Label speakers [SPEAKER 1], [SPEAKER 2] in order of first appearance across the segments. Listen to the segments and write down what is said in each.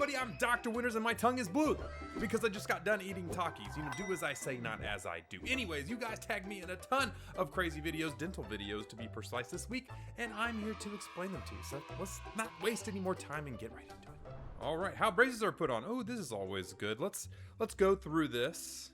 [SPEAKER 1] everybody, I'm Dr. Winters and my tongue is blue because I just got done eating Takis. You know, do as I say, not as I do. Anyways, you guys tagged me in a ton of crazy videos, dental videos to be precise this week, and I'm here to explain them to you. So let's not waste any more time and get right into it. All right, how braces are put on. Oh, this is always good. Let's go through this.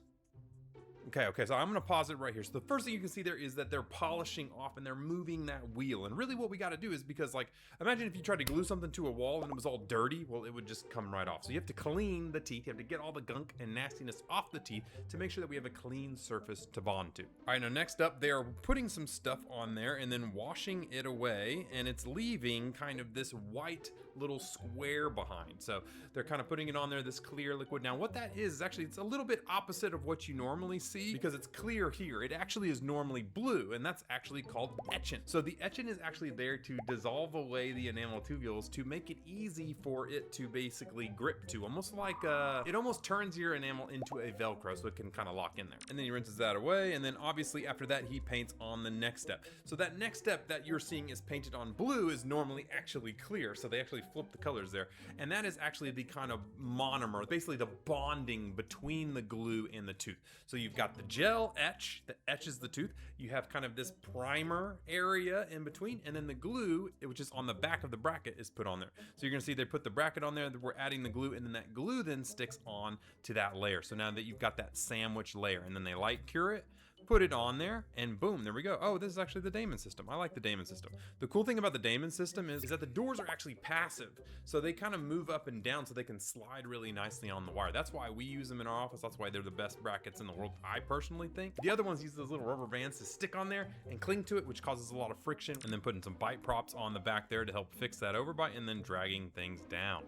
[SPEAKER 1] Okay, so I'm gonna pause it right here. So the first thing you can see there is that they're polishing off and they're moving that wheel. And really what we gotta do is, because like, imagine if you tried to glue something to a wall and it was all dirty, well, it would just come right off. So you have to clean the teeth. You have to get all the gunk and nastiness off the teeth to make sure that we have a clean surface to bond to. All right, now next up, they are putting some stuff on there and then washing it away, and it's leaving kind of this white little square behind. So they're kind of putting it on there, this clear liquid. Now what that is actually, it's a little bit opposite of what you normally see, because it's clear here. It actually is normally blue, and that's actually called etching. So the etching is actually there to dissolve away the enamel tubules to make it easy for it to basically grip to, almost like it almost turns your enamel into a Velcro so it can kind of lock in there. And then he rinses that away, and then obviously after that he paints on the next step. So that next step that you're seeing is painted on blue is normally actually clear. So they actually flip the colors there, and that is actually the kind of monomer, basically the bonding between the glue and the tooth. So you've got the gel etch that etches the tooth. You have kind of this primer area in between, and then the glue, which is on the back of the bracket, is put on there. So you're gonna see they put the bracket on there, we're adding the glue, and then that glue then sticks on to that layer. So now that you've got that sandwich layer, and then they light cure it, put it on there, and boom, there we go. Oh, this is actually the Damon system. I like the Damon system. The cool thing about the Damon system is that the doors are actually passive. So they kind of move up and down so they can slide really nicely on the wire. That's why we use them in our office. That's why they're the best brackets in the world, I personally think. The other ones use those little rubber bands to stick on there and cling to it, which causes a lot of friction, and then putting some bite props on the back there to help fix that overbite, and then dragging things down.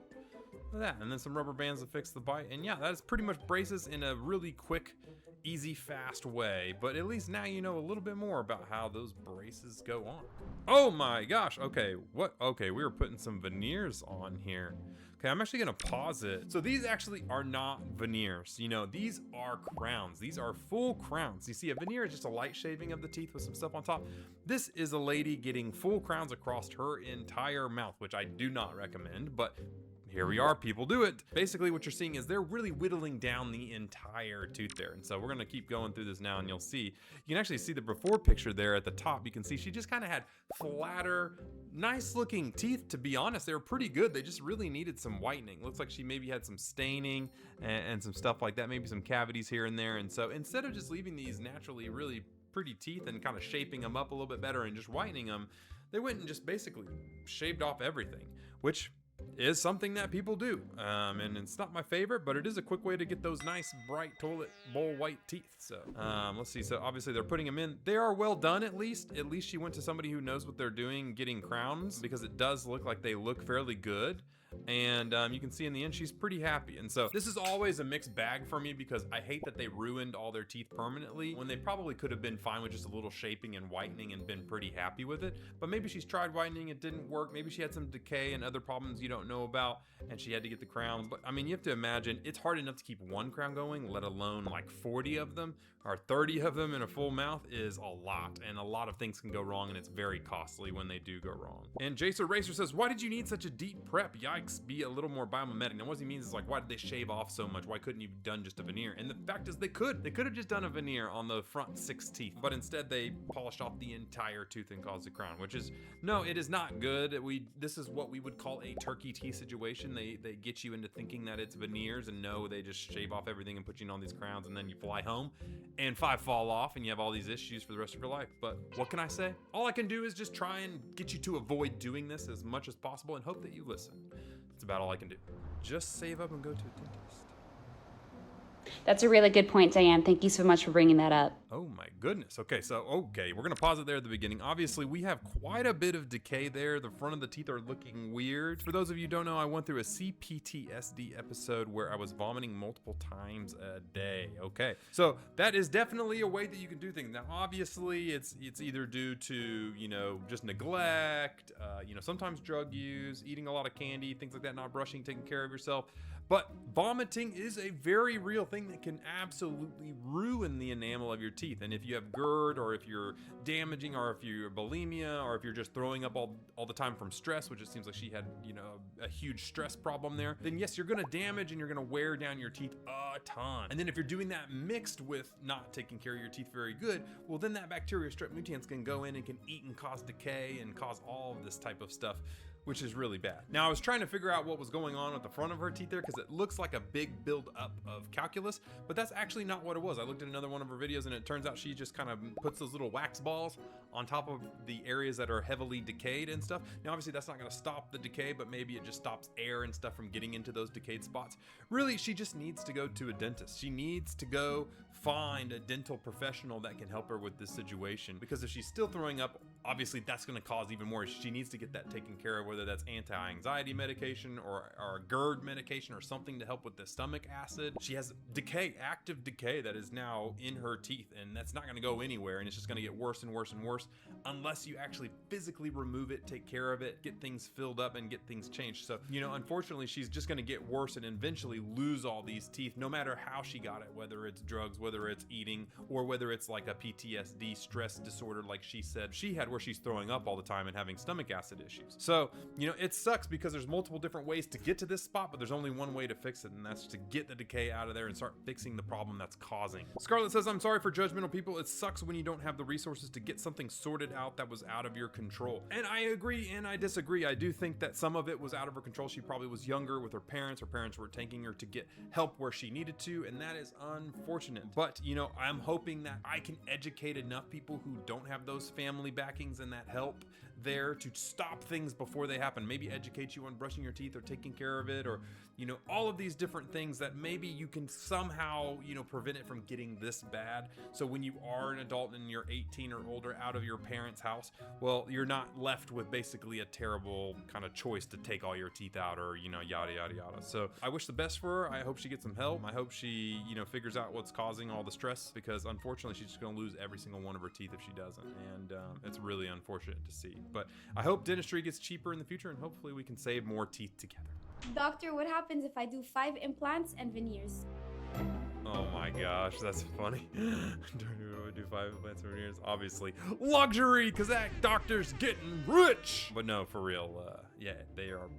[SPEAKER 1] Look at that, and then some rubber bands to fix the bite. And yeah, that is pretty much braces in a really quick, easy, fast way, but at least now you know a little bit more about how those braces go on. Oh my gosh, okay, we were putting some veneers on here. Okay, I'm actually gonna pause it. So these actually are not veneers. You know, these are crowns. These are full crowns. You see, a veneer is just a light shaving of the teeth with some stuff on top. This is a lady getting full crowns across her entire mouth, which I do not recommend, but here we are, people do it. Basically what you're seeing is they're really whittling down the entire tooth there. And so we're gonna keep going through this now, and you'll see, you can actually see the before picture there at the top. You can see she just kind of had flatter, nice looking teeth. To be honest, they were pretty good. They just really needed some whitening. Looks like she maybe had some staining and some stuff like that, maybe some cavities here and there. And so instead of just leaving these naturally really pretty teeth and kind of shaping them up a little bit better and just whitening them, they went and just basically shaved off everything, which is something that people do, and it's not my favorite, but it is a quick way to get those nice bright toilet bowl white teeth. So let's see, so obviously they're putting them in. They are well done. At least she went to somebody who knows what they're doing getting crowns, because it does look like they look fairly good. And you can see in the end she's pretty happy. And so this is always a mixed bag for me, because I hate that they ruined all their teeth permanently when they probably could have been fine with just a little shaping and whitening and been pretty happy with it. But maybe she's tried whitening, it didn't work. Maybe she had some decay and other problems you don't know about, and she had to get the crowns. But I mean, you have to imagine it's hard enough to keep one crown going, let alone like 40 of them or 30 of them in a full mouth is a lot, and a lot of things can go wrong, and it's very costly when they do go wrong. And Jacer Racer says, why did you need such a deep prep? Yikes, be a little more biomimetic. Now what he means is like, why did they shave off so much? Why couldn't you have done just a veneer? And the fact is they could have just done a veneer on the front 6 teeth, but instead they polished off the entire tooth and caused a crown, which is, no, it is not good. This is what we would call a turkey teeth situation. They get you into thinking that it's veneers, and no, they just shave off everything and put you in all these crowns, and then you fly home and 5 fall off and you have all these issues for the rest of your life. But what can I say? All I can do is just try and get you to avoid doing this as much as possible and hope that you listen. That's about all I can do. Just save up and go to a dentist.
[SPEAKER 2] That's a really good point, Diane. Thank you so much for bringing that up.
[SPEAKER 1] Oh my goodness. Okay, we're gonna pause it there at the beginning. Obviously, we have quite a bit of decay there. The front of the teeth are looking weird. For those of you who don't know, I went through a CPTSD episode where I was vomiting multiple times a day. Okay, so that is definitely a way that you can do things. Now, obviously, it's either due to, just neglect, sometimes drug use, eating a lot of candy, things like that, not brushing, taking care of yourself. But vomiting is a very real thing that can absolutely ruin the enamel of your teeth. And if you have GERD, or if you're damaging, or if you're bulimia, or if you're just throwing up all the time from stress, which it seems like she had, you know, a huge stress problem there, then yes, you're gonna damage and you're gonna wear down your teeth a ton. And then if you're doing that mixed with not taking care of your teeth very good, well then that bacteria strep mutans can go in and can eat and cause decay and cause all of this type of stuff, which is really bad. Now, I was trying to figure out what was going on at the front of her teeth there, because it looks like a big build up of calculus, but that's actually not what it was. I looked at another one of her videos and it turns out she just kind of puts those little wax balls on top of the areas that are heavily decayed and stuff. Now, obviously that's not gonna stop the decay, but maybe it just stops air and stuff from getting into those decayed spots. Really, she just needs to go to a dentist. She needs to go find a dental professional that can help her with this situation, because if she's still throwing up, obviously that's gonna cause even more. She needs to get that taken care of, whether that's anti-anxiety medication or GERD medication or something to help with the stomach acid. She has decay, active decay, that is now in her teeth, and that's not gonna go anywhere, and it's just gonna get worse and worse and worse unless you actually physically remove it, take care of it, get things filled up and get things changed. So, you know, unfortunately, she's just gonna get worse and eventually lose all these teeth, no matter how she got it, whether it's drugs, whether it's eating, or whether it's like a PTSD stress disorder like she said she had, where she's throwing up all the time and having stomach acid issues. So, you know, it sucks because there's multiple different ways to get to this spot, but there's only one way to fix it, and that's to get the decay out of there and start fixing the problem that's causing. Scarlett says, I'm sorry for judgmental people. It sucks when you don't have the resources to get something sorted out that was out of your control. And I agree and I disagree. I do think that some of it was out of her control. She probably was younger with her parents. Her parents were taking her to get help where she needed to, and that is unfortunate. But, you know, I'm hoping that I can educate enough people who don't have those family backings and that help there to stop things before they happen. Maybe educate you on brushing your teeth or taking care of it, or, you know, all of these different things that maybe you can somehow, you know, prevent it from getting this bad. So when you are an adult and you're 18 or older out of your parents' house, well, you're not left with basically a terrible kind of choice to take all your teeth out, or, you know, yada, yada, yada. So I wish the best for her. I hope she gets some help. I hope she, you know, figures out what's causing all the stress, because unfortunately she's just gonna lose every single one of her teeth if she doesn't. And it's really unfortunate to see. But I hope dentistry gets cheaper in the future, and hopefully we can save more teeth together.
[SPEAKER 3] Doctor, what happens if I do 5 implants and veneers?
[SPEAKER 1] Oh my gosh, that's funny. Do 5 implants and veneers? Obviously, luxury, because that doctor's getting rich. But no, for real, yeah, they are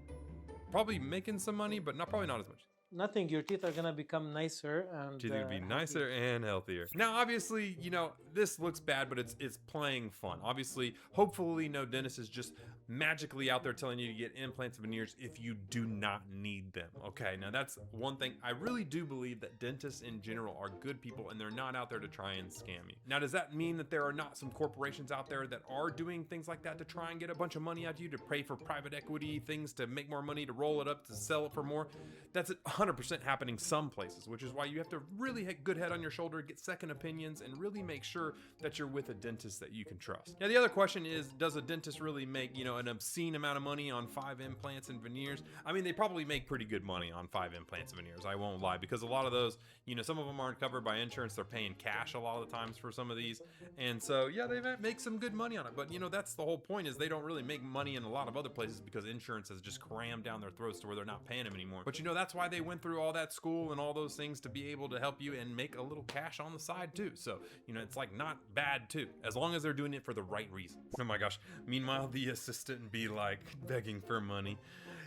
[SPEAKER 1] probably making some money, but probably not as much.
[SPEAKER 4] Nothing, your teeth are gonna become nicer and
[SPEAKER 1] Teeth are gonna be nicer and healthier. Now, obviously, you know, this looks bad, but it's playing fun. Obviously, hopefully no dentist is just magically out there telling you to get implants and veneers if you do not need them. Okay, now that's one thing. I really do believe that dentists in general are good people, and they're not out there to try and scam you. Now, does that mean that there are not some corporations out there that are doing things like that to try and get a bunch of money out of you, to pay for private equity things, to make more money, to roll it up, to sell it for more? That's 100% happening some places, which is why you have to really have good head on your shoulder, get second opinions, and really make sure that you're with a dentist that you can trust. Now, the other question is, does a dentist really make, you know, an obscene amount of money on 5 implants and veneers? I mean, they probably make pretty good money on 5 implants and veneers, I won't lie, because a lot of those, you know, some of them aren't covered by insurance. They're paying cash a lot of the times for some of these, and so yeah, they make some good money on it. But, you know, that's the whole point, is they don't really make money in a lot of other places because insurance has just crammed down their throats to where they're not paying them anymore. But, you know, that's why they went through all that school and all those things, to be able to help you and make a little cash on the side too. So, you know, it's like not bad too, as long as they're doing it for the right reasons. Oh my gosh. Meanwhile, the assistant be like begging for money.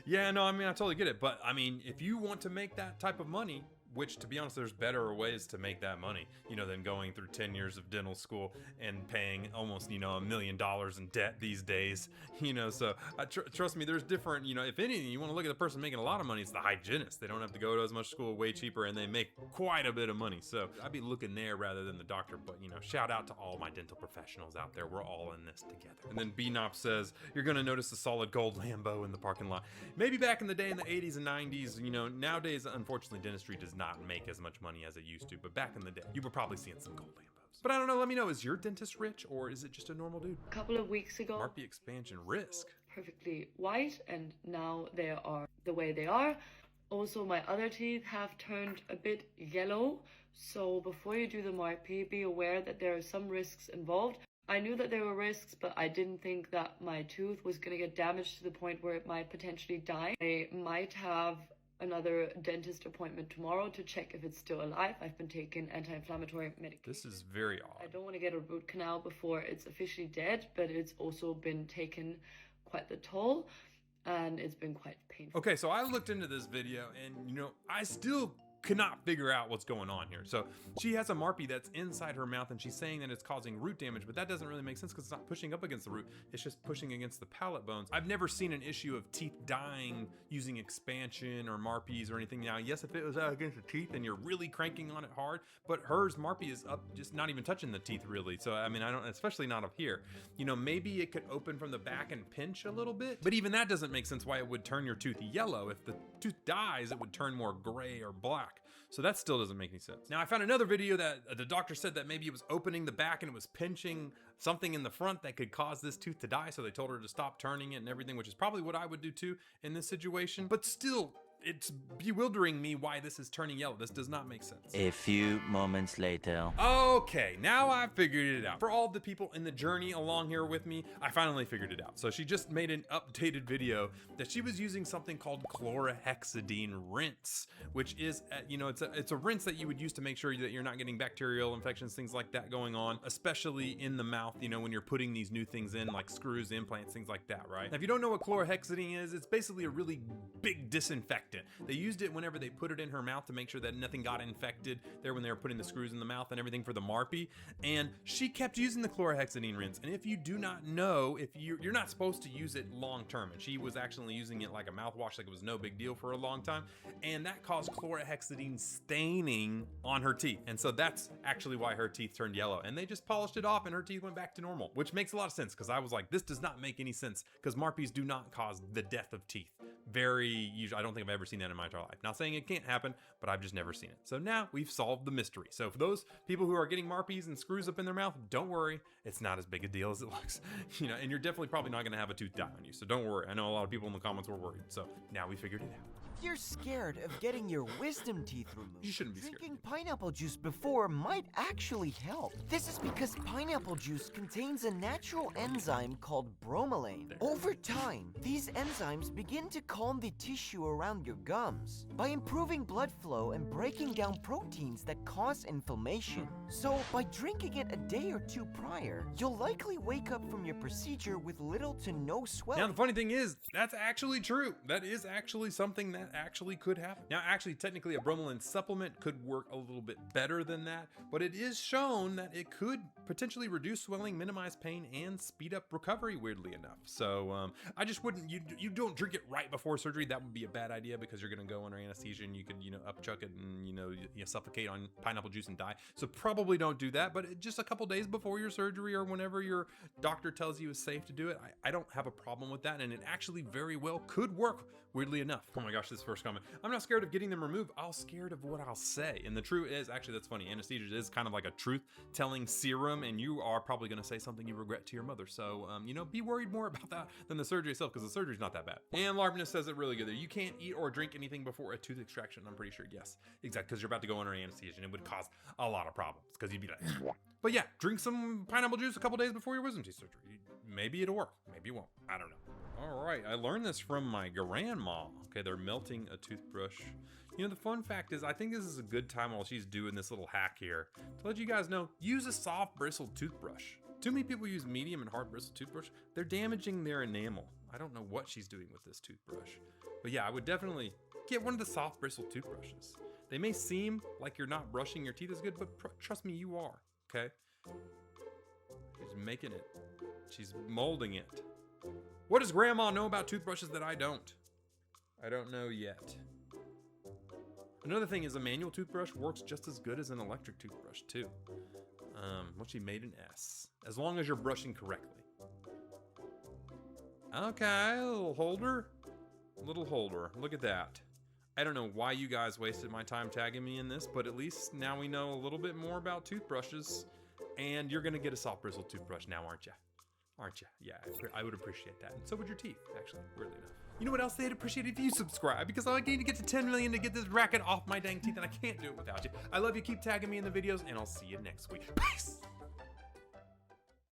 [SPEAKER 1] Yeah, no, I mean, I totally get it. But I mean, if you want to make that type of money, which, to be honest, there's better ways to make that money, you know, than going through 10 years of dental school and paying almost, you know, $1 million in debt these days, you know. So trust me, there's different, you know, if anything, you want to look at the person making a lot of money, it's the hygienist. They don't have to go to as much school, way cheaper, and they make quite a bit of money. So I'd be looking there rather than the doctor. But, you know, shout out to all my dental professionals out there. We're all in this together. And then BNOP says, you're going to notice a solid gold Lambo in the parking lot. Maybe back in the day in the 80s and 90s, you know, nowadays, unfortunately, dentistry does not make as much money as it used to, but back in the day, you were probably seeing some gold Lambos. But I don't know, let me know, is your dentist rich, or is it just a normal dude?
[SPEAKER 5] A couple of weeks ago,
[SPEAKER 1] MARPE expansion risk.
[SPEAKER 5] Perfectly white, and now they are the way they are. Also, my other teeth have turned a bit yellow, so before you do the MARPE, be aware that there are some risks involved. I knew that there were risks, but I didn't think that my tooth was going to get damaged to the point where it might potentially die. I might have another dentist appointment tomorrow to check if it's still alive. I've been taking anti-inflammatory medication.
[SPEAKER 1] This is very
[SPEAKER 5] I
[SPEAKER 1] odd.
[SPEAKER 5] don't want to get a root canal before it's officially dead, but it's also been taken quite the toll, and it's been quite painful.
[SPEAKER 1] Okay, so I looked into this video and, you know, I still cannot figure out what's going on here. So she has a MARPE that's inside her mouth and she's saying that it's causing root damage, but that doesn't really make sense because it's not pushing up against the root. It's just pushing against the palate bones. I've never seen an issue of teeth dying using expansion or MARPEs or anything. Now, yes, if it was out against the teeth and you're really cranking on it hard, but hers MARPE is up, just not even touching the teeth really. So, I mean, I don't, especially not up here. You know, maybe it could open from the back and pinch a little bit, but even that doesn't make sense why it would turn your tooth yellow. If the tooth dies, it would turn more gray or black. So that still doesn't make any sense. Now I found another video that the doctor said that maybe it was opening the back and it was pinching something in the front that could cause this tooth to die. So they told her to stop turning it and everything, which is probably what I would do too in this situation. But still, it's bewildering me why this is turning yellow. This does not make sense.
[SPEAKER 6] A few moments later.
[SPEAKER 1] Okay, now I figured it out. For all the people in the journey along here with me, I finally figured it out. So she just made an updated video that she was using something called chlorhexidine rinse, which is, you know, it's a rinse that you would use to make sure that you're not getting bacterial infections, things like that going on, especially in the mouth, you know, when you're putting these new things in, like screws, implants, things like that, right? Now, if you don't know what chlorhexidine is, it's basically a really big disinfectant. They used it whenever they put it in her mouth to make sure that nothing got infected there when they were putting the screws in the mouth and everything for the MARPE. And she kept using the chlorhexidine rinse. And if you do not know, if you're not supposed to use it long term, and she was actually using it like a mouthwash, like it was no big deal for a long time, and that caused chlorhexidine staining on her teeth. And so that's actually why her teeth turned yellow. And they just polished it off and her teeth went back to normal, which makes a lot of sense because I was like, this does not make any sense because MARPEs do not cause the death of teeth. Very usually, I don't think I've ever seen that in my entire life. Not saying it can't happen, but I've just never seen it. So now we've solved the mystery. So for those people who are getting MARPEs and screws up in their mouth, don't worry. It's not as big a deal as it looks. You know, and you're definitely probably not going to have a tooth die on you. So don't worry. I know a lot of people in the comments were worried. So now we figured it out.
[SPEAKER 7] If you're scared of getting your wisdom teeth removed,
[SPEAKER 1] You shouldn't be scared.
[SPEAKER 7] drinking pineapple juice before might actually help. This is because pineapple juice contains a natural enzyme called bromelain. Over time, these enzymes begin to calm the tissue around your gums by improving blood flow and breaking down proteins that cause inflammation. So, by drinking it a day or two prior, you'll likely wake up from your procedure with little to no swelling.
[SPEAKER 1] Now, the funny thing is, that's actually true. That is actually something that actually could happen. Now, actually, technically, a bromelain supplement could work a little bit better than that, but it is shown that it could potentially reduce swelling, minimize pain, and speed up recovery, weirdly enough. So, I just wouldn't, you don't drink it right before surgery. That would be a bad idea because you're gonna go under anesthesia and you could, you know, upchuck it and, you suffocate on pineapple juice and die. So probably don't do that, but just a couple days before your surgery or whenever your doctor tells you it's safe to do it, I don't have a problem with that, and it actually very well could work, weirdly enough. Oh my gosh, this first comment. I'm not scared of getting them removed. I'm scared of what I'll say. And the truth is, actually, that's funny. Anesthesia is kind of like a truth-telling serum, and you are probably going to say something you regret to your mother. So, you know, be worried more about that than the surgery itself, because the surgery's not that bad. And Larvinus says it really good there. You can't eat or drink anything before a tooth extraction. I'm pretty sure, yes. Exactly, because you're about to go under anesthesia, and it would cause a lot of problems, because you'd be like... But yeah, drink some pineapple juice a couple days before your wisdom teeth surgery. Maybe it'll work. Maybe it won't. I don't know. All right, I learned this from my grandma. Okay, they're melting a toothbrush. You know, the fun fact is, I think this is a good time while she's doing this little hack here to let you guys know, use a soft bristled toothbrush. Too many people use medium and hard bristled toothbrush. They're damaging their enamel. I don't know what she's doing with this toothbrush. But yeah, I would definitely get one of the soft bristled toothbrushes. They may seem like you're not brushing your teeth as good, but trust me, you are, okay? She's making it. She's molding it. What does grandma know about toothbrushes that I don't? I don't know yet. Another thing is a manual toothbrush works just as good as an electric toothbrush too. Well, she made an S. As long as you're brushing correctly. Okay, a little holder. Little holder, look at that. I don't know why you guys wasted my time tagging me in this, but at least now we know a little bit more about toothbrushes. And you're gonna get a soft bristled toothbrush now, aren't you? Aren't you? Yeah, I would appreciate that. And so would your teeth, actually, weirdly enough. You know what else they'd appreciate if you subscribe, because I need to get to 10 million to get this racket off my dang teeth, and I can't do it without you. I love you. Keep tagging me in the videos, and I'll see you next week. Peace!